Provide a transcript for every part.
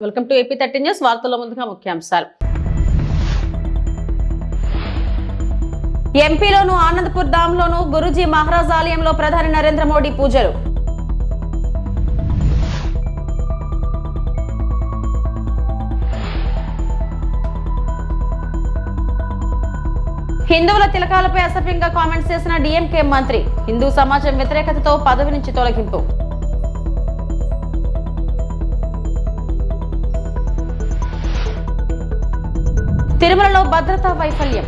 Welcome to AP 13 news. వార్తల్లో ముందుగా ముఖ్యాంశాలు. ఎంపీలోను ఆనందపూర్ ధామ్లోను గురూజీ మహారాజ్ ఆలయంలో ప్రధాని నరేంద్ర మోడీ పూజలు. హిందువుల తిలకాలపై అసభ్యంగా కామెంట్స్ చేసిన డీఎంకే మంత్రి. హిందూ సమాజం వ్యతిరేకతతో పదవి నుంచి తొలగింపు. తిరుమలలో భద్రతా వైఫల్యం.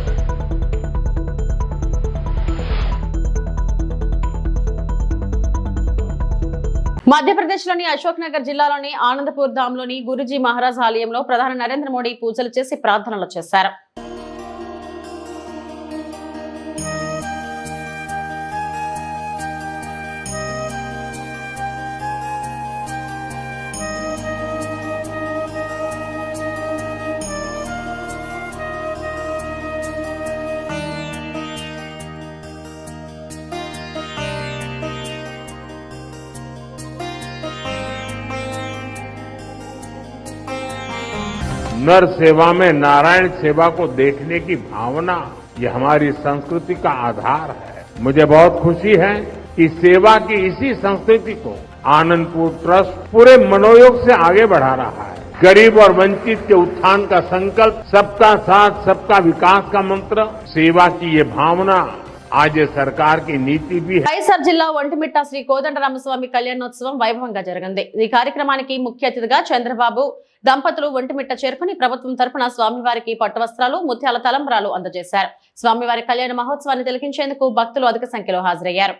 మధ్యప్రదేశ్లోని అశోక్ నగర్ జిల్లాలోని ఆనందపూర్ ధామ్లోని గురూజీ మహారాజ్ ఆలయంలో ప్రధాని నరేంద్ర మోడీ పూజలు చేసి ప్రార్థనలు చేశారు. नर सेवा में नारायण सेवा को देखने की भावना ये हमारी संस्कृति का आधार है। मुझे बहुत खुशी है कि सेवा की इसी संस्कृति को आनंदपुर ट्रस्ट पूरे मनोयोग से आगे बढ़ा रहा है। गरीब और वंचित के उत्थान का संकल्प, सबका साथ सबका विकास का मंत्र, सेवा की ये भावना आज सरकार की नीति भी है. వైఎస్ఆర్ జిల్లా ఒంటిమిట్ట శ్రీ కోదండరామస్వామి కళ్యాణోత్సవం వైభవంగా జరిగింది. ఈ కార్యక్రమానికి ముఖ్య అతిథిగా చంద్రబాబు దంపతులు ఒంటిమిట్ట చేరుకుని ప్రభుత్వం తరపున స్వామివారికి పట్టు వస్త్రాలు, ముత్యాల తలంబ్రాలు అందజేశారు. స్వామివారి కళ్యాణ మహోత్సవాన్ని తిలకించేందుకు భక్తులు అధిక సంఖ్యలో హాజరయ్యారు.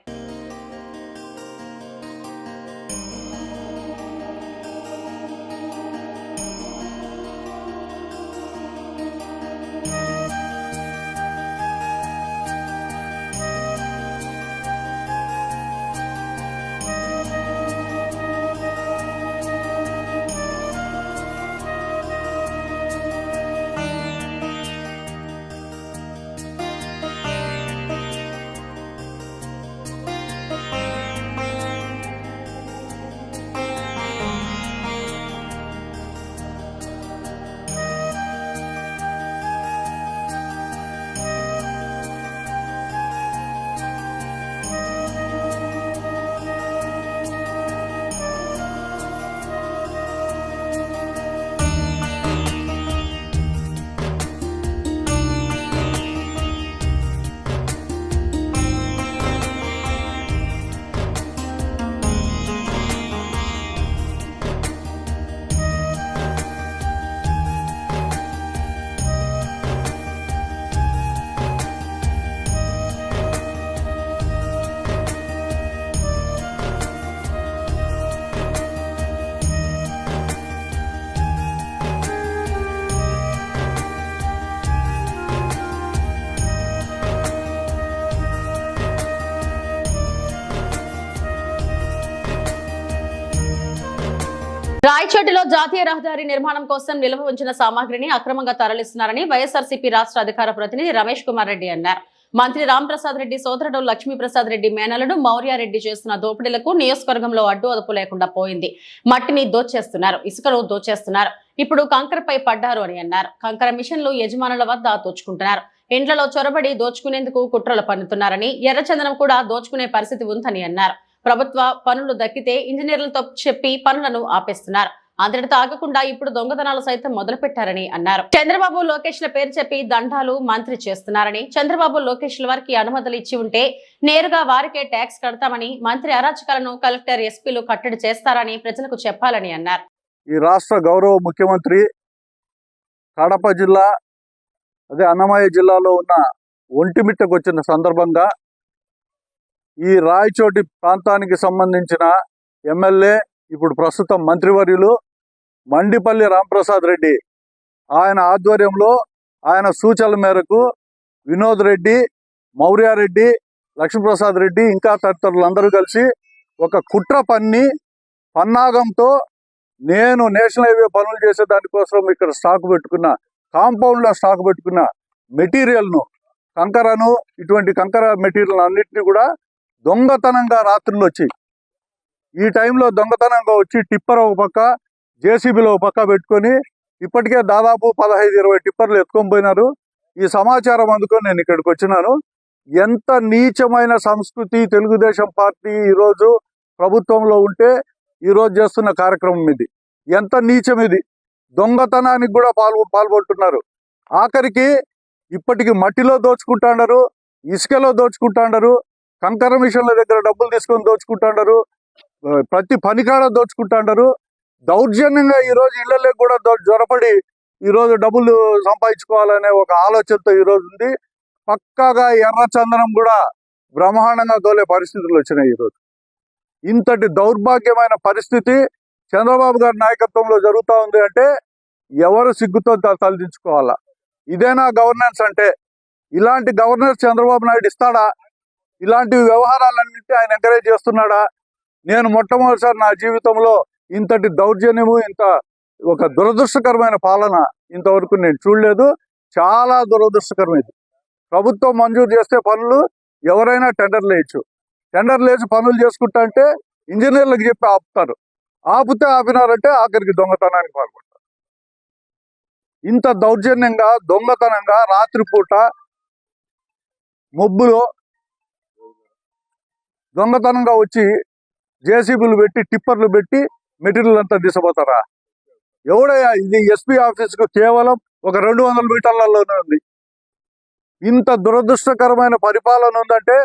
రాయచోటిలో జాతీయ రహదారి నిర్మాణం కోసం నిల్వ ఉంచిన సామాగ్రిని అక్రమంగా తరలిస్తున్నారని వైఎస్ఆర్సీపీ రాష్ట్ర అధికార ప్రతినిధి రమేష్ కుమార్ రెడ్డి అన్నారు. మంత్రి రాంప్రసాద్ రెడ్డి సోదరుడు లక్ష్మీప్రసాద్ రెడ్డి మేనలుడు మౌర్యారెడ్డి చేస్తున్న దోపిడీలకు నియోజకవర్గంలో అడ్డు అదుపు లేకుండా పోయింది. మట్టిని దోచేస్తున్నారు, ఇసుకను దోచేస్తున్నారు, ఇప్పుడు కంకరపై పడ్డారు అని అన్నారు. కంకర మిషన్లు యజమానుల వద్ద దోచుకుంటున్నారు, ఇండ్లలో చొరబడి దోచుకునేందుకు కుట్రలు పన్నుతున్నారని, ఎర్రచందనం కూడా దోచుకునే పరిస్థితి ఉందని అన్నారు. ప్రభుత్వ పనులు దక్కితే ఇంజనీర్లతో చెప్పి పనులను ఆపేస్తున్నారు. అంతటితో ఆగకుండా ఇప్పుడు దొంగతనాలు సైతం మొదలు పెట్టారని అన్నారు. చంద్రబాబు లోకేష్ల పేరు చెప్పి దండాలు మంత్రి చేస్తున్నారని, చంద్రబాబు లోకేష్ల వారికి అనుమతులు ఇచ్చి ఉంటే నేరుగా వారికే ట్యాక్స్ కడతామని, మంత్రి అరాచకాలను కలెక్టర్, ఎస్పీలు కట్టడి చేస్తారని ప్రజలకు చెప్పాలని అన్నారు. ఈ రాష్ట్ర గౌరవ ముఖ్యమంత్రి కడప జిల్లా అదే అన్నమయ్య జిల్లాలో ఉన్న ఒంటిమిట్టకు వచ్చిన సందర్భంగా ఈ రాయచోటి ప్రాంతానికి సంబంధించిన ఎమ్మెల్యే, ఇప్పుడు ప్రస్తుతం మంత్రివర్యులు మండిపల్లి రాంప్రసాద్ రెడ్డి ఆయన ఆధ్వర్యంలో, ఆయన సూచనల మేరకు వినోద్ రెడ్డి, మౌర్యారెడ్డి, లక్ష్మీప్రసాద్ రెడ్డి ఇంకా తదితరులందరూ కలిసి ఒక కుట్ర పన్నాగంతో నేను నేషనల్ హైవే పనులు చేసే దానికోసం ఇక్కడ స్టాక్ పెట్టుకున్న, కాంపౌండ్లో స్టాక్ పెట్టుకున్న మెటీరియల్ను, కంకరను, ఇటువంటి కంకర మెటీరియల్ అన్నింటినీ కూడా దొంగతనంగా రాత్రులు వచ్చి, ఈ టైంలో దొంగతనంగా వచ్చి టిప్పర్ ఒక పక్క, జేసీబీలో పక్క పెట్టుకొని ఇప్పటికే దాదాపు 15-20 టిప్పర్లు ఎత్తుకొని పోయినారు. ఈ సమాచారం అందుకొని నేను ఇక్కడికి వచ్చినాను. ఎంత నీచమైన సంస్కృతి తెలుగుదేశం పార్టీ ఈరోజు ప్రభుత్వంలో ఉంటే ఈరోజు చేస్తున్న కార్యక్రమం ఇది. ఎంత నీచం ఇది. దొంగతనానికి కూడా పాల్పడుతున్నారు. ఆఖరికి ఇప్పటికి మట్టిలో దోచుకుంటాండారు, ఇసుకలో దోచుకుంటాండారు, కంకర మిషన్ల దగ్గర డబ్బులు తీసుకొని దోచుకుంటాండారు, ప్రతి పనికాడ దోచుకుంటాండారు. దౌర్జన్యంగా ఈరోజు ఇళ్లలోకి కూడా జ్వరపడి ఈరోజు డబ్బులు సంపాదించుకోవాలనే ఒక ఆలోచనతో ఈరోజు ఉంది. పక్కాగా ఎర్రచందనం కూడా బ్రహ్మాండంగా తోలే పరిస్థితులు వచ్చినాయి ఈరోజు. ఇంతటి దౌర్భాగ్యమైన పరిస్థితి చంద్రబాబు గారి నాయకత్వంలో జరుగుతూ ఉంది అంటే ఎవరు సిగ్గుతో తలదించుకోవాలా? ఇదేనా గవర్నెన్స్ అంటే? ఇలాంటి గవర్నెన్స్ చంద్రబాబు నాయుడు ఇస్తాడా? ఇలాంటి వ్యవహారాలన్నింటి ఆయన ఎంకరేజ్ చేస్తున్నాడా? నేను మొట్టమొదటిసారి నా జీవితంలో ఇంతటి దౌర్జన్యము, ఇంత ఒక దురదృష్టకరమైన పాలన ఇంతవరకు నేను చూడలేదు. చాలా దురదృష్టకరం ఇది. ప్రభుత్వం మంజూరు చేస్తే పనులు ఎవరైనా టెండర్లు వేయచ్చు. టెండర్లు వేసి పనులు చేసుకుంటా అంటే ఇంజనీర్లకు చెప్పి ఆపుతారు. ఆపితే ఆపినారంటే ఆఖరికి దొంగతనానికి పాల్పడతారు. ఇంత దౌర్జన్యంగా దొంగతనంగా రాత్రిపూట మొబ్బులో దొంగతనంగా వచ్చి జేసీబీలు పెట్టి టిప్పర్లు పెట్టి మెటీరియల్ అంతా తీసుకుపోతారా? ఎవడయ్యా ఇది? ఎస్పీ ఆఫీస్కు కేవలం ఒక 200 మీటర్లలోనే ఉంది. ఇంత దురదృష్టకరమైన పరిపాలన ఉందంటే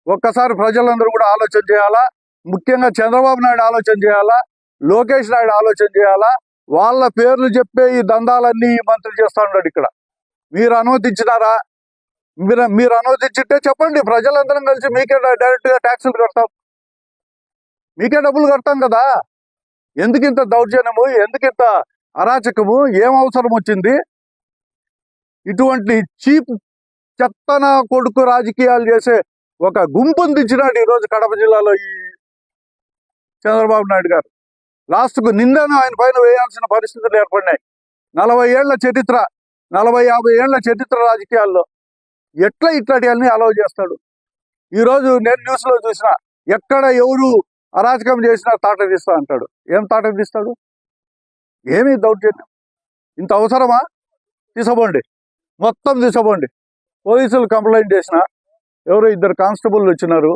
ఒక్కసారి ప్రజలందరూ కూడా ఆలోచన చేయాలా. ముఖ్యంగా చంద్రబాబు నాయుడు ఆలోచన చేయాలా, లోకేష్ నాయుడు ఆలోచన చేయాలా. వాళ్ళ పేర్లు చెప్పే ఈ దందాలన్నీ ఈ మంత్రి చేస్తా ఉన్నాడు ఇక్కడ. మీరు అనుమతించినారా? మీరు అనుమతించితే చెప్పండి, ప్రజలందరం కలిసి మీకే డైరెక్ట్ గా ట్యాక్సులు కడతాం, మీకే డబ్బులు కడతాం కదా. ఎందుకింత దౌర్జన్యము, ఎందుకింత అరాచకము, ఏం అవసరం వచ్చింది? ఇటువంటి చీప్ చెత్తన కొడుకు రాజకీయాలు చేసే ఒక గుంపును దించినాడు ఈరోజు కడప జిల్లాలో ఈ చంద్రబాబు నాయుడు గారు. లాస్ట్కు నిందను ఆయన పైన వేయాల్సిన పరిస్థితులు ఏర్పడినాయి. 40 ఏళ్ల చరిత్ర, 40-50 ఏళ్ల చరిత్ర రాజకీయాల్లో ఎట్లా ఇట్లాంటివన్నీ అలౌ చేస్తాడు? ఈరోజు నేను న్యూస్లో చూసిన, ఎక్కడ ఎవరు అరాచకం చేసినా తాట తీస్తా అంటాడు. ఏం తాట తీస్తాడు? ఏమీ దౌర్జన్యం? ఇంత అవసరమా? తీసుకోండి, మొత్తం తీసుకోండి. పోలీసులు కంప్లైంట్ చేసిన ఎవరు 2 కానిస్టేబుల్ వచ్చినారు.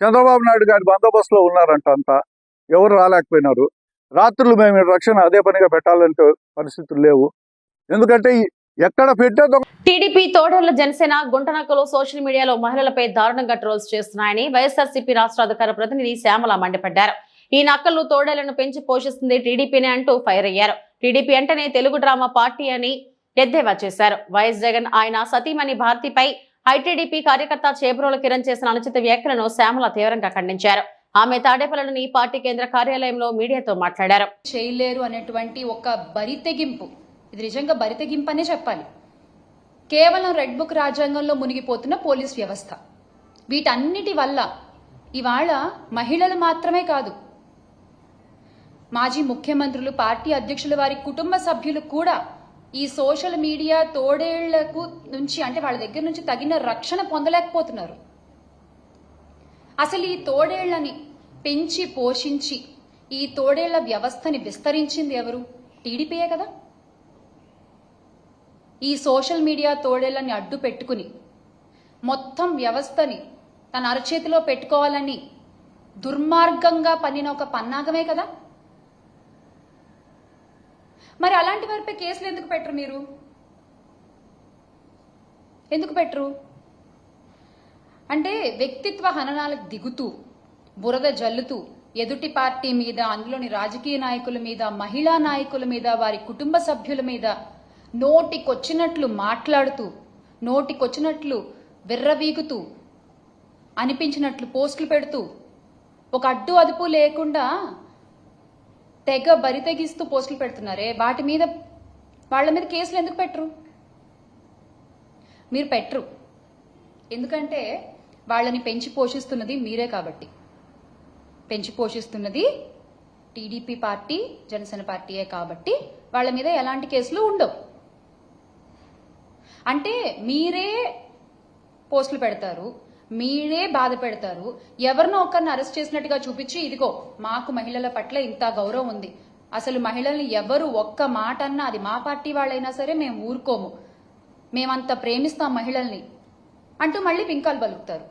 చంద్రబాబు నాయుడు గారి బందోబస్తులో ఉన్నారంట. అంతా ఎవరు రాలేకపోయినారు. రాత్రులు మేము రక్షణ అదే పనిగా పెట్టాలంటే పరిస్థితులు లేవు. ఎందుకంటే ఎక్కడ పెట్టే టీడీపీ తోడేళ్ల జనసేన గుంటనక్కలు సోషల్ మీడియాలో మహిళలపై దారుణంగా ట్రోల్స్ చేస్తున్నాయని వైఎస్ఆర్సీపీ రాష్ట్ర అధికార ప్రతినిధి శ్యామల మండిపడ్డారు. ఈ నక్కలు తోడేళ్లను పెంచి పోషిస్తుంది టీడీపీనే అంటూ ఫైర్ అయ్యారు. టీడీపీ అంటేనే తెలుగు డ్రామా పార్టీ అని ఎద్దేవా చేశారు. వైఎస్ జగన్ ఆయన సతీమణి భారతిపై ఐటీడీపీ కార్యకర్త చేబ్రోలు కిరణ్ చేసిన అనుచిత వ్యాఖ్యలను శ్యామల తీవ్రంగా ఖండించారు. ఆమె తాడేపల్లిలోని పార్టీ కేంద్ర కార్యాలయంలో మీడియాతో మాట్లాడారు. చేయలేరు అనేటువంటి ఒక బరితెగింపు, ఇది నిజంగా బరితెగింపు అనే చెప్పాలి. కేవలం రెడ్ బుక్ రాజ్యాంగంలో మునిగిపోతున్న పోలీస్ వ్యవస్థ, వీటన్నిటి వల్ల ఇవాళ మహిళలు మాత్రమే కాదు, మాజీ ముఖ్యమంత్రులు, పార్టీ అధ్యక్షులు, వారి కుటుంబ సభ్యులు కూడా ఈ సోషల్ మీడియా తోడేళ్లకు నుంచి, అంటే వాళ్ళ దగ్గర నుంచి తగిన రక్షణ పొందలేకపోతున్నారు. అసలు ఈ తోడేళ్లని పెంచి పోషించి ఈ తోడేళ్ల వ్యవస్థని విస్తరించింది ఎవరు? టీడీపీయే కదా. ఈ సోషల్ మీడియా తోడేళ్లని అడ్డు పెట్టుకుని మొత్తం వ్యవస్థని తన అరచేతిలో పెట్టుకోవాలని దుర్మార్గంగా పన్నిన ఒక పన్నాగమే కదా. మరి అలాంటి వారిపై కేసులు ఎందుకు పెట్టరు? మీరు ఎందుకు పెట్టరు? అంటే వ్యక్తిత్వ హననాలకు దిగుతూ, బురద జల్లుతూ, ఎదుటి పార్టీ మీద, అందులోని రాజకీయ నాయకుల మీద, మహిళా నాయకుల మీద, వారి కుటుంబ సభ్యుల మీద నోటికొచ్చినట్లు మాట్లాడుతూ, నోటికొచ్చినట్లు విర్రవీగుతూ, అనిపించినట్లు పోస్టులు పెడుతూ, ఒక అడ్డు అదుపు లేకుండా తెగ బరితెగిస్తూ పోస్టులు పెడుతున్నారే, వాటి మీద, వాళ్ళ మీద కేసులు ఎందుకు పెట్టరు? మీరు పెట్టరు. ఎందుకంటే వాళ్ళని పెంచి పోషిస్తున్నది మీరే కాబట్టి. పెంచి పోషిస్తున్నది టీడీపీ పార్టీ, జనసేన పార్టీయే కాబట్టి వాళ్ళ మీద ఎలాంటి కేసులు ఉండవు. అంటే మీరే పోస్టులు పెడతారు, మీరే బాధ పెడతారు, ఎవరినో ఒకరిని అరెస్ట్ చేసినట్టుగా చూపించి, ఇదిగో మాకు మహిళల పట్ల ఇంత గౌరవం ఉంది, అసలు మహిళల్ని ఎవరు ఒక్క మాట అన్నా, అది మా పార్టీ వాళ్ళైనా సరే మేము ఊరుకోము, మేమంత ప్రేమిస్తాం మహిళల్ని అంటూ మళ్ళీ పింకాలు పలుకుతారు.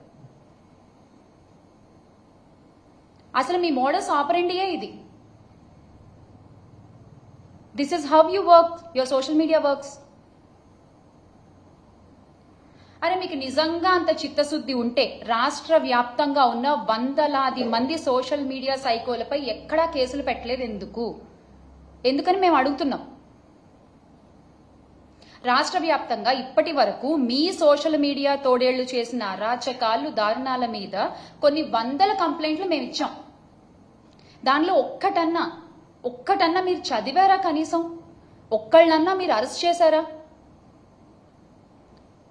అసలు మీ మోడస్ ఆపరెండియే ఇది. This is how you work, your social media works. అరే మీకు నిజంగా అంత చిత్తశుద్ధి ఉంటే రాష్ట్ర వ్యాప్తంగా ఉన్న వందలాది మంది సోషల్ మీడియా సైకోలపై ఎక్కడా కేసులు పెట్టలేదు ఎందుకని మేము అడుగుతున్నాం. రాష్ట్ర వ్యాప్తంగా ఇప్పటి వరకు మీ సోషల్ మీడియా తోడేళ్లు చేసిన అరాచకాలు, దారుణాల మీద కొన్ని వందల కంప్లైంట్లు మేము ఇచ్చాం. దానిలో ఒక్కటన్నా మీరు చదివారా? కనీసం ఒక్కళ్ళన్నా మీరు అరెస్ట్ చేశారా?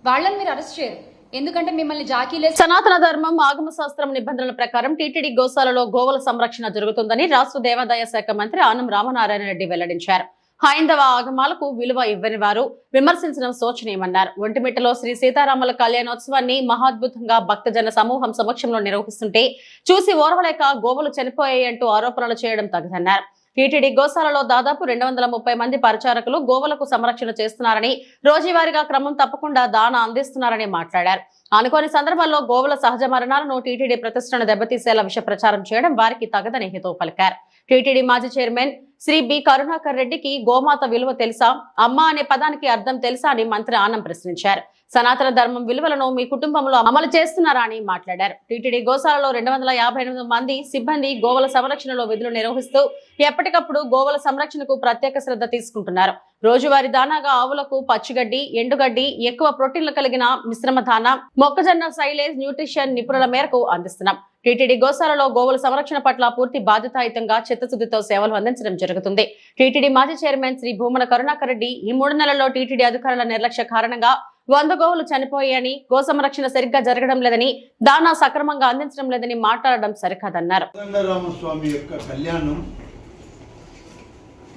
వాళ్ళని మీరు అరెస్ట్ చేయరు, ఎందుకంటే మిమ్మల్ని జాకీలే. సనాతన ధర్మం ఆగమ శాస్త్రం నిబంధనల ప్రకారం టీటీడీ గోశాలలో గోవుల సంరక్షణ జరుగుతుందని రాష్ట్ర దేవాదాయ శాఖ మంత్రి ఆనం రామనారాయణ రెడ్డి వెల్లడించారు. హైందవ ఆగమాలకు విలువ ఇవ్వని వారు విమర్శించడం శోచనీయమన్నారు. ఒంటిమిట్టలో శ్రీ సీతారాముల కళ్యాణోత్సవాన్ని మహాద్భుతంగా భక్తజన సమూహం సమక్షంలో నిర్వహిస్తుంటే చూసి ఓర్వలేక గోవులు చనిపోయాయంటూ ఆరోపణలు చేయడం తగదన్నారు. టీటీడీ గోశాలలో దాదాపు 230 మంది పరిచారకులు గోవులకు సంరక్షణ చేస్తున్నారని, రోజువారీగా క్రమం తప్పకుండా దాన అందిస్తున్నారని మాట్లాడారు. అనుకోని సందర్భాల్లో గోవుల సహజ మరణాలను టీటీడీ ప్రతిష్టను దెబ్బతీసేలా విష ప్రచారం చేయడం వారికి తగదని హితవు పలికారు. టీటీడీ మాజీ చైర్మన్ శ్రీ బి కరుణాకర్ రెడ్డికి గోమాత విలువ తెలుసా, అమ్మ అనే పదానికి అర్థం తెలుసా అని మంత్రి ఆనం ప్రశ్నించారు. సనాతన ధర్మం విలువలను మీ కుటుంబంలో అమలు చేస్తున్నారా అని మాట్లాడారు. టీటీడీ గోశాలలో 258 మంది సిబ్బంది గోవుల సంరక్షణలో విధులు నిర్వహిస్తూ ఎప్పటికప్పుడు గోవుల సంరక్షణకు ప్రత్యేక శ్రద్ధ తీసుకుంటున్నారు. రోజువారీ దానాగా ఆవులకు పచ్చిగడ్డి, ఎండుగడ్డి, ఎక్కువ ప్రోటీన్లు కలిగిన మిశ్రమ దానా, మొక్కజొన్న సైలేజ్ న్యూట్రిషన్ నిపుణుల మేరకు అందిస్తున్నాం. టీటీడీ గోశాలలో గోవుల సంరక్షణ పట్ల పూర్తి బాధ్యతాయుతంగా చిత్తశుద్ధితో సేవలు అందించడం జరుగుతుంది. టీటీడీ మాజీ చైర్మన్ శ్రీ భూమన కరుణాకర్ రెడ్డి ఈ 3 నెలల్లో టీటీడీ అధికారుల నిర్లక్ష్య కారణంగా 100 గోవులు చనిపోయాయని, గో సంరక్షణ సరిగ్గా జరగడం లేదని, దానా సక్రమంగా అందించడం లేదని మాట్లాడడం సరికాదన్నారు. కోదండరామస్వామి యొక్క కళ్యాణం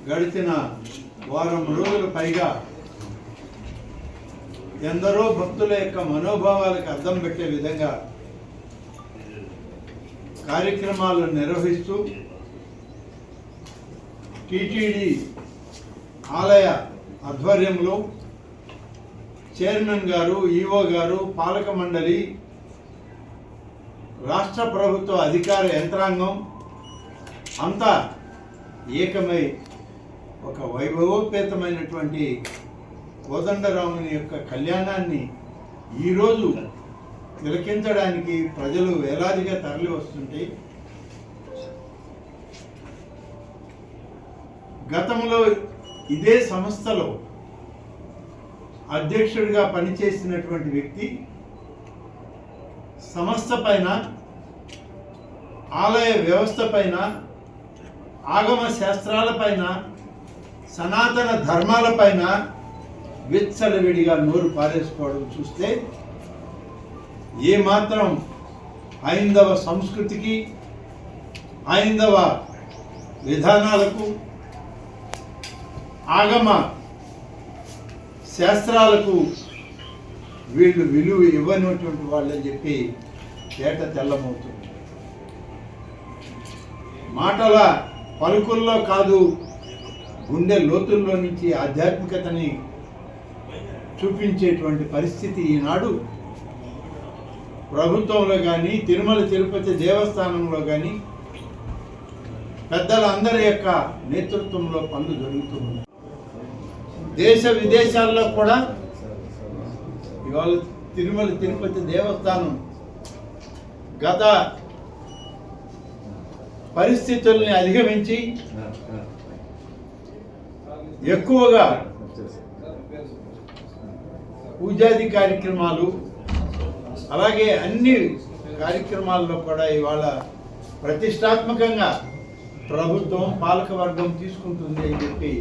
గడిచిన వారం రోజుల పైగా ఎందరో భక్తుల యొక్క మనోభావాలకు అద్దం పెట్టే విధంగా కార్యక్రమాలను నిర్వహిస్తూ టీటీడీ ఆలయ ఆధ్వర్యంలో చైర్మన్ గారు, ఈఓ గారు, పాలక మండలి, రాష్ట్ర ప్రభుత్వ అధికార యంత్రాంగం అంతా ఏకమై ఒక వైభవోపేతమైనటువంటి కోదండరాముని యొక్క కళ్యాణాన్ని ఈరోజు తిలకించడానికి ప్రజలు వేలాదిగా తరలి వస్తుంటే, గతంలో ఇదే సంస్థలో అధ్యక్షుడిగా పనిచేసినటువంటి వ్యక్తి సంస్థ పైన, ఆలయ వ్యవస్థ పైన, ఆగమ శాస్త్రాల పైన, సనాతన ధర్మాల పైన విచ్చలవిడిగా నోరు పారేసుకోవడం చూస్తే ఏమాత్రం హైందవ సంస్కృతికి, హైందవ విధానాలకు, ఆగమ శాస్త్రాలకు వీళ్ళు విలువ ఇవ్వనటువంటి వాళ్ళని చెప్పి తేట తెల్లమవుతుంది. మాటల పలుకుల్లో కాదు, గుండె లోతుల్లో నుంచి ఆధ్యాత్మికతని చూపించేటువంటి పరిస్థితి ఈనాడు ప్రభుత్వంలో కానీ, తిరుమల తిరుపతి దేవస్థానంలో కానీ పెద్దలందరి యొక్క నేతృత్వంలో పనులు జరుగుతుంది. దేశ విదేశాల్లో కూడా ఇవాళ తిరుమల తిరుపతి దేవస్థానం గత పరిస్థితుల్ని అధిగమించి ఎక్కువగా పూజాది కార్యక్రమాలు, అలాగే అన్ని కార్యక్రమాల్లో కూడా ఇవాళ ప్రతిష్టాత్మకంగా ప్రభుత్వం, పాలకవర్గం తీసుకుంటుంది అని చెప్పి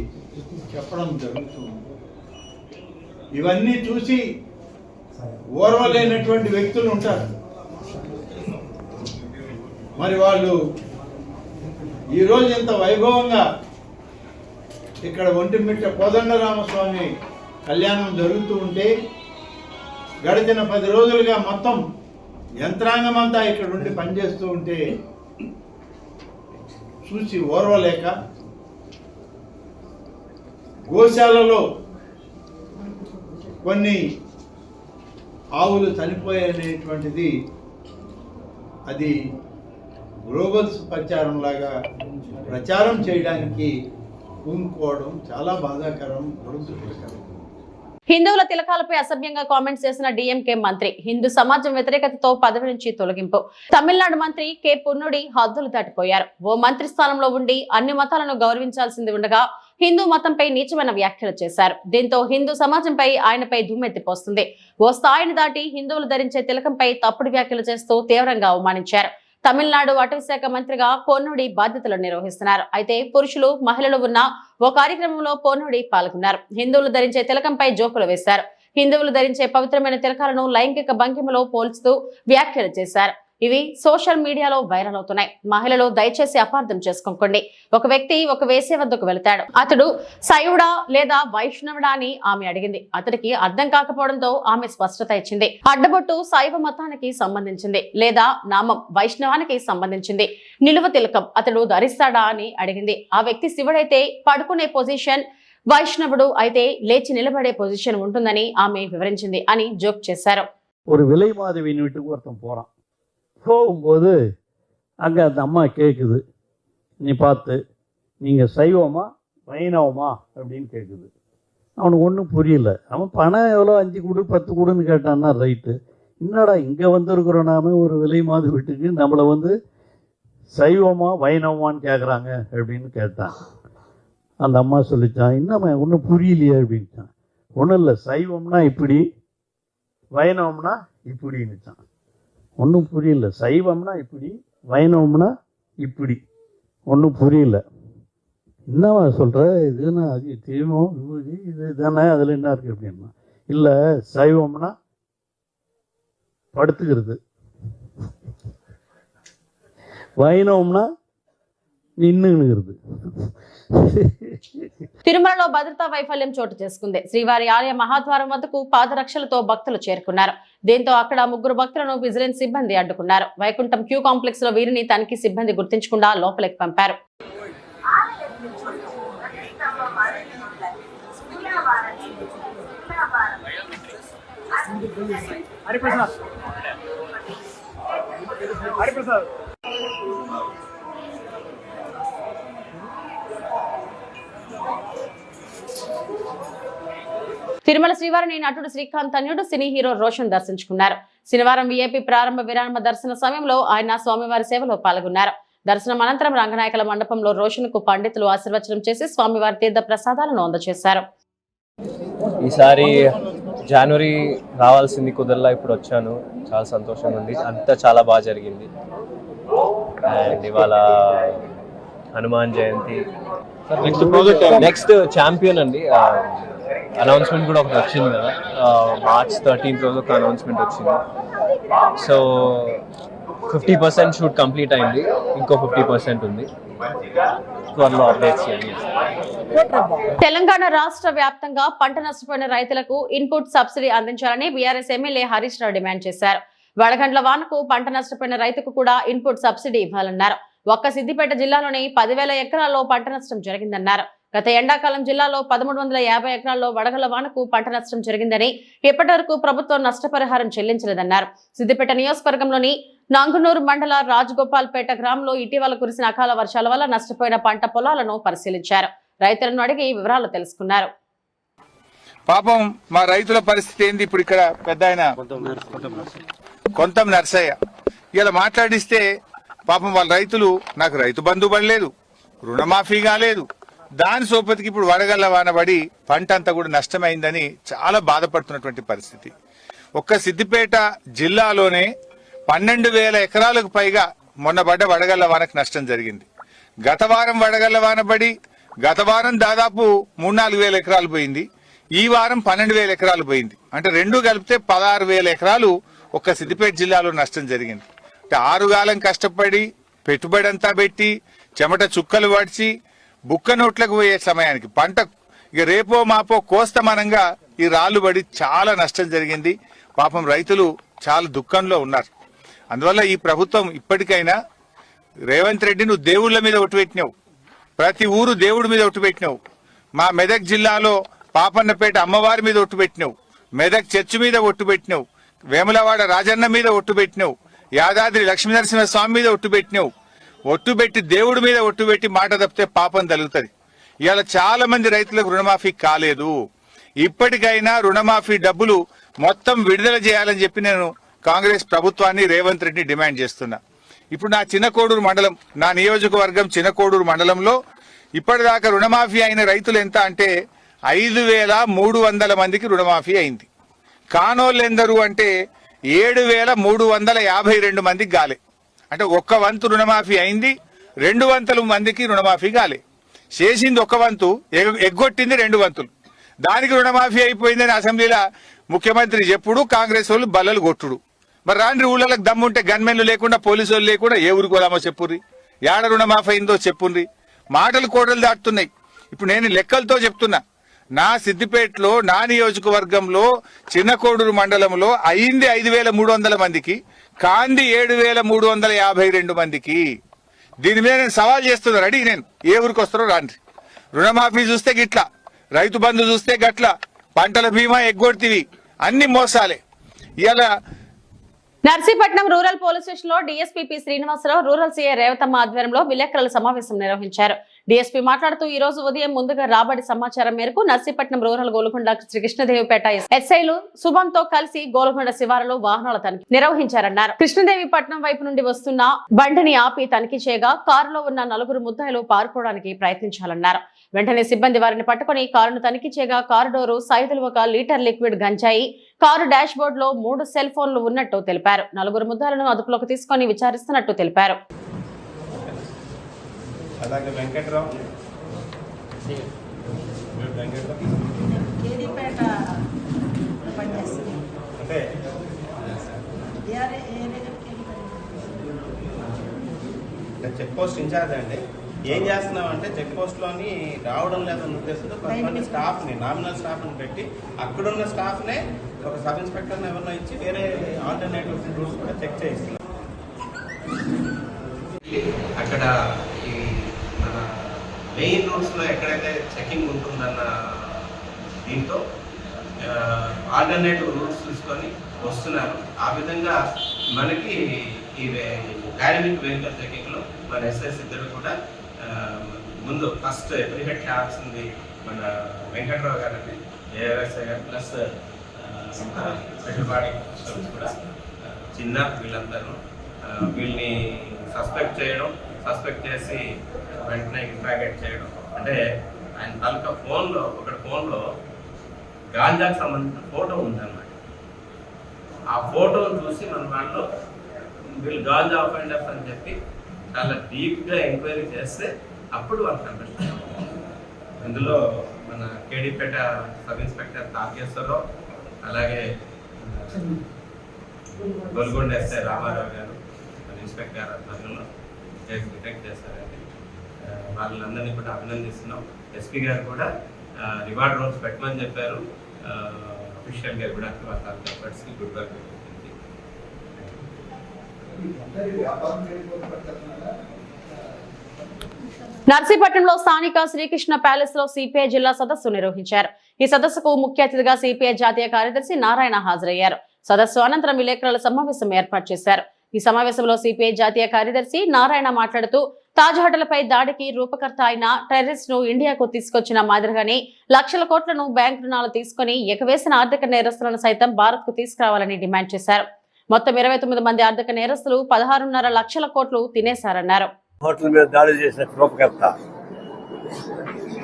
చెప్పడం జరుగుతుంది. ఇవన్నీ చూసి ఓర్వలేనటువంటి వ్యక్తులు ఉంటారు. మరి వాళ్ళు ఈరోజు ఇంత వైభవంగా ఇక్కడ ఒంటిమిట్ట కోదండరామస్వామి కళ్యాణం జరుగుతూ ఉంటే, గడిచిన 10 రోజులుగా మొత్తం యంత్రాంగం అంతా ఇక్కడ ఉండి పనిచేస్తూ ఉంటే చూసి ఓర్వలేక గోశాలలో కొన్ని ఆవులు చనిపోయాయనేటువంటిది అది గ్లోబల్ ప్రచారంలాగా ప్రచారం చేయడానికి పూనుకోవడం చాలా బాధాకరం, దురదృష్టకరం. హిందువుల తిలకాలపై అసభ్యంగా కామెంట్స్ చేసిన డీఎంకే మంత్రి హిందూ సమాజం వ్యతిరేకతతో పదవి నుంచి తొలగింపు. తమిళనాడు మంత్రి కె పున్నుడి హద్దులు దాటిపోయారు. ఓ మంత్రి స్థానంలో ఉండి అన్ని మతాలను గౌరవించాల్సింది ఉండగా హిందూ మతంపై నీచమైన వ్యాఖ్యలు చేశారు. దీంతో హిందూ సమాజంపై ఆయనపై దుమ్మెత్తిపోస్తుంది. ఓ స్థాయిని దాటి హిందువులు ధరించే తిలకంపై తప్పుడు వ్యాఖ్యలు చేస్తూ తీవ్రంగా అవమానించారు. తమిళనాడు అటవీ శాఖ మంత్రిగా పొన్నుడి బాధ్యతలు నిర్వహిస్తున్నారు. అయితే పురుషులు మహిళలు ఉన్న ఓ కార్యక్రమంలో పొన్నుడి పాల్గొన్నారు. హిందువులు ధరించే తిలకంపై జోకులు వేశారు. హిందువులు ధరించే పవిత్రమైన తిలకాలను లైంగిక భంగిమలో పోల్చుతూ వ్యాఖ్యలు చేశారు. ఇవి సోషల్ మీడియాలో వైరల్ అవుతున్నాయి. మహిళలు దయచేసి అపార్థం చేసుకోకండి. ఒక వ్యక్తి ఒక వేసే వద్దకు వెళతాడు. అతడు శైవుడా లేదా వైష్ణవుడా అని ఆమె అడిగింది. అతడికి అర్థం కాకపోవడంతో ఆమె స్పష్టత ఇచ్చింది. అడ్డబొట్టు శైవ మతానికి సంబంధించింది లేదా నామం వైష్ణవానికి సంబంధించింది. నిలువ తిలకం అతడు ధరిస్తాడా అని అడిగింది. ఆ వ్యక్తి శివుడైతే పడుకునే పొజిషన్, వైష్ణవుడు అయితే లేచి నిలబడే పొజిషన్ ఉంటుందని ఆమె వివరించింది అని జోక్ చేశారు. ஒரு விலை மாதவியின் வீட்டுக்கு ஒருத்தன் போகிறான். போகும்போது அங்கே அந்த அம்மா கேட்குது, நீ பார்த்து நீங்கள் சைவமா வைணவமா அப்படின்னு கேட்குது. அவனுக்கு ஒன்றும் புரியல. அவன் பணம் எவ்வளோ 5 கொடு 10 கொடுன்னு கேட்டான்னா ரைட்டு. என்னடா இங்கே வந்திருக்கிறோம் நாம ஒரு விலை மாத வீட்டுக்கு நம்மளை சைவமா வைணவமான்னு கேட்குறாங்க அப்படின்னு கேட்டான். அந்த அம்மா சொல்லிச்சான், என்னம்மா ஒன்றும் புரியலையே அப்படின்ட்டான். ஒன்றும் இல்லை, சைவம்னா இப்படி வைணவம்னா இப்படின்னுச்சான். ஒன்றும் புரியல. சைவம்னா இப்படி வைணவம்னா இப்படி ஒன்றும் புரியல. என்னவா சொல்கிற, இதுன்னா அது தீமம் விபூதி இது தானே, அதில் என்ன இருக்குது அப்படின்னா, இல்லை சைவம்னா படுத்துக்கிறது, వైణవంనా నిన్నుகிறது. తిరుమలలో భద్రతా వైఫల్యం చోటు చేసుకుంది. శ్రీవారి ఆలయ మహాద్వారం వద్దకు పాదరక్షలతో భక్తులు చేరుకున్నారు. దీంతో అక్కడ 3 భక్తులను విజిలెన్స్ సిబ్బంది అడ్డుకున్నారు. వైకుంఠం క్యూ కాంప్లెక్స్ లో వీరిని తనిఖీ సిబ్బంది గుర్తించకుండా లోపలికి పంపారు. తిరుమల శ్రీవారిని నటుడు శ్రీకాంత్ తన్యుడు సినీ హీరో రోషన్ దర్శించుకున్నారు. శనివారం వీఐపీ ప్రారంభ విరామ దర్శన సమయంలో ఆయన స్వామివారి సేవలో పాల్గొన్నారు. దర్శనం అనంతరం రంగనాయకుల మండపంలో రోషన్ కు పండితులు ఆశీర్వచనం చేసి స్వామివారి తీర్థ ప్రసాదాలను అందజేశారు. ఈసారి జనవరి రావాల్సింది కుదరలా, ఇప్పుడు వచ్చాను. చాలా సంతోషంగా ఉంది. అంతా చాలా బాగా జరిగింది. అండ్ ఇవాళ హనుమాన్ జయంతి, నెక్స్ట్ ఛాంపియన్ అండి. అనౌన్స్మెంట్ కూడా ఒకటి వచ్చింది కదా, March 13th రోజు ఒక అనౌన్స్మెంట్ వచ్చింది. సో 50% షూట్ కంప్లీట్ అయింది, ఇంకో 50% ఉంది. త్వరలో అప్డేట్స్ చేయండి. తెలంగాణ రాష్ట్ర వ్యాప్తంగా పంట నష్టపోయిన రైతులకు ఇన్పుట్ సబ్సిడీ అందించాలని BRS MLA Harish Rao demand చేశారు. వడగండ్ల వానకు పంట నష్టపోయిన రైతుకు కూడా ఇన్పుట్ సబ్సిడీ ఇవ్వాలన్నారు. ఒక్క సిద్దిపేట జిల్లాలోని 10,000 ఎకరాల్లో పంట నష్టం జరిగిందన్నారు. గత ఎండాకాలం జిల్లాలో 1350 ఎకరాల్లో వడగళ్ల వానకు పంట నష్టం జరిగిందని, ఇప్పటి వరకు ప్రభుత్వం నష్టపరిహారం చెల్లించలేదన్నారు. సిద్దిపేట నియోజకవర్గంలోని నాంగునూరు మండల రాజగోపాల్పేట గ్రామంలో ఇటీవల కురిసిన అకాల వర్షాల వల్ల నష్టపోయిన పంట పొలాలను పరిశీలించారు. రైతులను అడిగి వివరాలు తెలుసుకున్నారు. పాపం మా రైతుల పరిస్థితి ఏంది ఇప్పుడు? ఇక్కడ పెద్ద ఆయన కొంతం నర్సయ్య ఇలా మాట్లాడిస్తే పాపం వాళ్ళ రైతులు, నాకు రైతు బంధు పడలేదు, రుణమాఫీ కాలేదు, దాని సోపతికి ఇప్పుడు వడగళ్ల వానబడి పంట అంతా కూడా నష్టమైందని చాలా బాధపడుతున్నటువంటి పరిస్థితి. ఒక్క సిద్దిపేట జిల్లాలోనే 12,000 ఎకరాలకు పైగా మొన్న పడ్డ వడగళ్ల వానకు నష్టం జరిగింది. గత వారం వడగళ్ల వాన పడి గత వారం దాదాపు 3-4 ఎకరాలు పోయింది. ఈ వారం 12,000 ఎకరాలు పోయింది. అంటే రెండు కలిపితే 16,000 ఎకరాలు ఒక్క సిద్దిపేట జిల్లాలో నష్టం జరిగింది. అంటే 6 కాలం కష్టపడి పెట్టుబడి అంతా పెట్టి చెమట చుక్కలు పడిచి బుక్క నోట్లకు పోయే సమయానికి పంట ఇక రేపో మాపో కోస్తమానంగా ఈ రాళ్లు పడి చాలా నష్టం జరిగింది. పాపం రైతులు చాలా దుఃఖంలో ఉన్నారు. అందువల్ల ఈ ప్రభుత్వం ఇప్పటికైనా, రేవంత్ రెడ్డి నువ్వు దేవుళ్ళ మీద ఒట్టు పెట్టినావు, ప్రతి ఊరు దేవుడి మీద ఒట్టు పెట్టినావు, మా మెదక్ జిల్లాలో పాపన్నపేట అమ్మవారి మీద ఒట్టు పెట్టినావు, మెదక్ చర్చి మీద ఒట్టు పెట్టినావు, వేములవాడ రాజన్న మీద ఒట్టు పెట్టినావు, యాదాద్రి లక్ష్మీనరసింహస్వామి మీద ఒట్టు పెట్టినావు. ఒట్టు పెట్టి దేవుడి మీద ఒట్టు పెట్టి మాట తప్పితే పాపం తగులుతుంది. ఇవాళ చాలా మంది రైతులకు రుణమాఫీ కాలేదు. ఇప్పటికైనా రుణమాఫీ డబ్బులు మొత్తం విడుదల చేయాలని చెప్పి నేను కాంగ్రెస్ ప్రభుత్వాన్ని రేవంత్ రెడ్డి డిమాండ్ చేస్తున్నా. ఇప్పుడు నా చిన్నకోడూరు మండలం, నా నియోజకవర్గం చిన్నకోడూరు మండలంలో ఇప్పటిదాకా రుణమాఫీ అయిన రైతులు ఎంత అంటే 5,300 మందికి రుణమాఫీ అయింది. కానోళ్ళెందరూ అంటే 7,352 మందికి గాలే. అంటే ఒక్క వంతు రుణమాఫీ అయింది, 2 వంతుల మందికి రుణమాఫీ గాలే. చేసింది ఒక్క వంతు, ఎగ్గొట్టింది 2 వంతులు. దానికి రుణమాఫీ అయిపోయిందని అసెంబ్లీలో ముఖ్యమంత్రి చెప్పుడు, కాంగ్రెస్ వాళ్ళు బల్లలు కొట్టుడు. మరి రాండ్రి ఊళ్ళకి దమ్ముంటే గన్మెన్లు లేకుండా, పోలీసు వాళ్ళు లేకుండా ఏ ఊరికి పోదామో చెప్పుర్రి, ఏడ రుణమాఫీ అయిందో చెప్పుర్రి. మాటలు కోటలు దాటుతున్నాయి. ఇప్పుడు నేను లెక్కలతో చెప్తున్నా, నా సిద్దిపేటలో, నా నియోజకవర్గంలో, చిన్నకోడూరు మండలంలో అయింది 5,300 మందికి, కాంది 7,352 మందికి. దీని మీద నేను సవాల్ చేస్తున్నా, రెడీ నేను. ఏ ఊరికి వస్తారో రాండి. రుణమాఫీ చూస్తే గిట్లా, రైతు బంధు చూస్తే గట్ల, పంటల బీమా ఎగ్గొడితివి, అన్ని మోసాలే. ఇలా నర్సీపట్నం రూరల్ పోలీస్ స్టేషన్ లో DSP P Srinivasarao, rural CI Revathamma ఆధ్వర్యంలో విలేకరుల సమావేశం నిర్వహించారు. డీఎస్పీ మాట్లాడుతూ ఈ రోజు ఉదయం ముందుగా రాబడి సమాచారం మేరకు నర్సీపట్నం రూరల్ గోలుకొండ శ్రీకృష్ణదేవిపేట ఎస్ఐలు శుభంతో కలిసి గోలుకొండ శివారులో వాహనాల తనిఖీ నిర్వహించారన్నారు. కృష్ణదేవిపట్నం వైపు నుండి వస్తున్న బండిని ఆపి తనిఖీ చేయగా కారులో ఉన్న 4 ముద్దాయిలు పారిపోవడానికి ప్రయత్నించాలన్నారు. వెంటనే సిబ్బంది వారిని పట్టుకుని కారును తనిఖీ చేయగా car door Saidulu 1 litre liquid గంజాయి, కారు డాష్ బోర్డ్ లో 3 సెల్ ఫోన్లు ఉన్నట్టు తెలిపారు. 4 ముద్దాలను అదుపులోకి తీసుకుని విచారిస్తున్నట్టు తెలిపారు. అలాగే వెంకట్రావు అంటే చెక్ పోస్ట్ ఇన్ఛార్జ్ అండి. ఏం చేస్తున్నాం అంటే చెక్ పోస్ట్ లోని రావడం లేదన్న ఉద్దేశంతో కొంతమంది స్టాఫ్ ని, నామినల్ స్టాఫ్ ని పెట్టి అక్కడున్న స్టాఫ్ నే ఒక సబ్ ఇన్స్పెక్టర్ ఎవరినో ఇచ్చి వేరే ఆల్టర్నేటివ్ రూట్స్ కూడా చెక్ చేయిస్తున్నాం. అక్కడ ఈ మన మెయిన్ రూట్స్ లో ఎక్కడైతే చెకింగ్ ఉంటుందన్న దీంతో ఆల్టర్నేటివ్ రూట్స్ తీసుకొని వస్తున్నారు. ఆ విధంగా మనకి ఈ డైనమిక్ వెహికల్ చెకింగ్ లో మన ఎస్ఎస్ ఇద్దరు కూడా ముందు ఫస్ట్ ఎప్రిహెడ్ చేయాల్సింది మన వెంకట్రావు గారిని, ఏఎస్ఐ గారు, ప్లస్ స్పెషల్ బాడీ కూడా చిన్న వీళ్ళందరూ వీళ్ళని సస్పెక్ట్ చేయడం, సస్పెక్ట్ చేసి వెంటనే ఇంట్రాగేట్ చేయడం. అంటే ఆయన తాలూకా ఫోన్లో, ఒకటి ఫోన్లో గాంజాకి సంబంధించిన ఫోటో ఉందన్నమాట. ఆ ఫోటోను చూసి మన వాళ్ళు వీళ్ళు గాంజా అఫెండర్స్ అని చెప్పి చాలా డీప్గా ఎంక్వైరీ చేస్తే అప్పుడు వాళ్ళు కనిపిస్తారు. ఇందులో మన కేడీపేట సబ్ ఇన్స్పెక్టర్ తాకేశ్వరరావు, అలాగే గోల్కొండ ఎస్ఐ రామారావు గారు, ఇన్స్పెక్టర్ ఆధ్వర్యంలో డిటెక్ట్ చేస్తారండి. వాళ్ళందరినీ కూడా అభినందిస్తున్నాం. ఎస్పీ గారు కూడా రివార్డ్ రోల్స్ పెట్టమని చెప్పారు. అఫీషియల్ గా కూడా వాళ్ళ ఎఫర్ట్స్కి గుడ్ వర్క్ పెట్టింది. నర్సీపట్నంలో స్థానిక శ్రీకృష్ణ ప్యాలెస్ లో సిపిఐ జిల్లా సదస్సు నిర్వహించారు. ఈ సదస్సుకు ముఖ్య అతిథిగా సిపిఐ జాతీయ కార్యదర్శి నారాయణ హాజరయ్యారు. సదస్సు అనంతరం విలేకరుల సమావేశం ఏర్పాటు చేశారు. ఈ సమావేశంలో సిపిఐ జాతీయ కార్యదర్శి నారాయణ మాట్లాడుతూ తాజ్ హోటల్పై దాడికి రూపకర్త అయిన టెర్రరిస్ట్ ను ఇండియాకు తీసుకొచ్చిన మాదిరిగానే లక్షల కోట్లను బ్యాంక్ రుణాలు తీసుకుని ఎగవేసిన ఆర్థిక నేరస్తులను సైతం భారత్ కు తీసుకురావాలని డిమాండ్ చేశారు. మొత్తం 29 మంది ఆర్థిక నేరస్తులు 16.5 లక్షల కోట్లు తినేశారన్నారు. హోటల్ మీద దాడి చేసిన రూపకర్త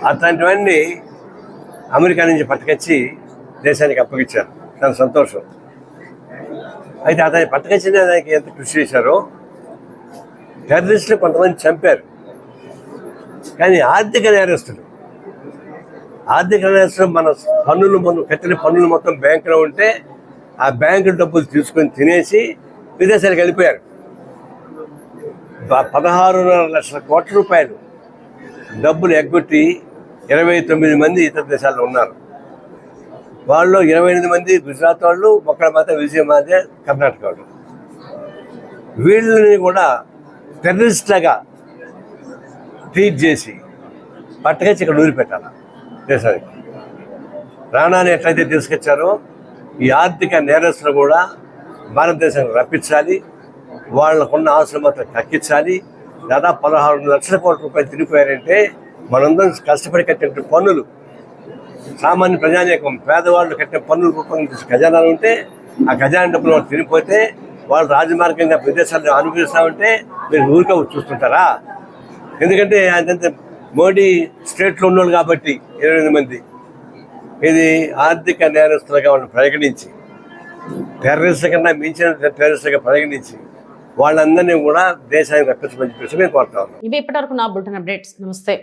అట్లాంటివన్నీ అమెరికా నుంచి పట్టుకొచ్చి దేశానికి అప్పగించారు. చాలా సంతోషం. అయితే అతన్ని పట్టుకొచ్చిన దానికి ఎంత కృషి చేశారో, టెర్రరిస్టులు కొంతమంది చంపారు. కానీ ఆర్థిక నేరస్తులు మన కట్టిన పన్నులు మొత్తం బ్యాంకులో ఉంటే ఆ బ్యాంకు డబ్బులు తీసుకొని తినేసి విదేశాలకు వెళ్ళిపోయారు. 16.5 లక్షల కోట్ల రూపాయలు డబ్బులు ఎగ్గొట్టి 29 మంది ఇతర దేశాల్లో ఉన్నారు. వాళ్ళు 28 మంది గుజరాత్ వాళ్ళు, ఒకళ్ళ మాత్రం విజయ మాదే కర్ణాటక వాళ్ళు. వీళ్ళని కూడా టెర్రరిస్ట్ లాగా ట్రీట్ చేసి పట్టుకొచ్చి ఇక్కడ ఊరి పెట్టాలి. దేశానికి. ప్రాణాన్ని ఎట్లయితే తీసుకొచ్చారో ఈ ఆర్థిక నేరస్తులు కూడా భారతదేశానికి రప్పించాలి, వాళ్ళకున్న ఆస్తులు మాత్రం కక్కించాలి. దాదాపు 16 లక్షల కోట్ల రూపాయలు తిరిగిపోయారంటే మనందరం కష్టపడి కట్టిన పన్నులు, సామాన్య ప్రజానీకం పేదవాళ్ళు కట్టిన పన్నుల రూపంగా ఖజానాలు ఉంటే ఆ ఖజానా డబ్బులు వాళ్ళు తిరిగిపోతే వాళ్ళు రాజమార్గంగా ప్రదేశాలను అనుభవిస్తామంటే మీరు ఊరికే చూస్తుంటారా? ఎందుకంటే అదంతా మోడీ స్టేట్లో ఉన్నోళ్ళు కాబట్టి 28 మంది ఇది ఆర్థిక నేరస్తులుగా వాళ్ళని పరిగణించి, టెర్రరిస్ట్ కన్నా మించిన టెర్రరిస్ట్గా పరిగణించి వాళ్ళందరినీ కూడా దేశానికి రప్పించమని చెప్పేసి మేము కోరుతా ఉన్నాం. ఇవి ఇప్పటివరకు నా బులెటిన్ అప్డేట్స్. నమస్తే.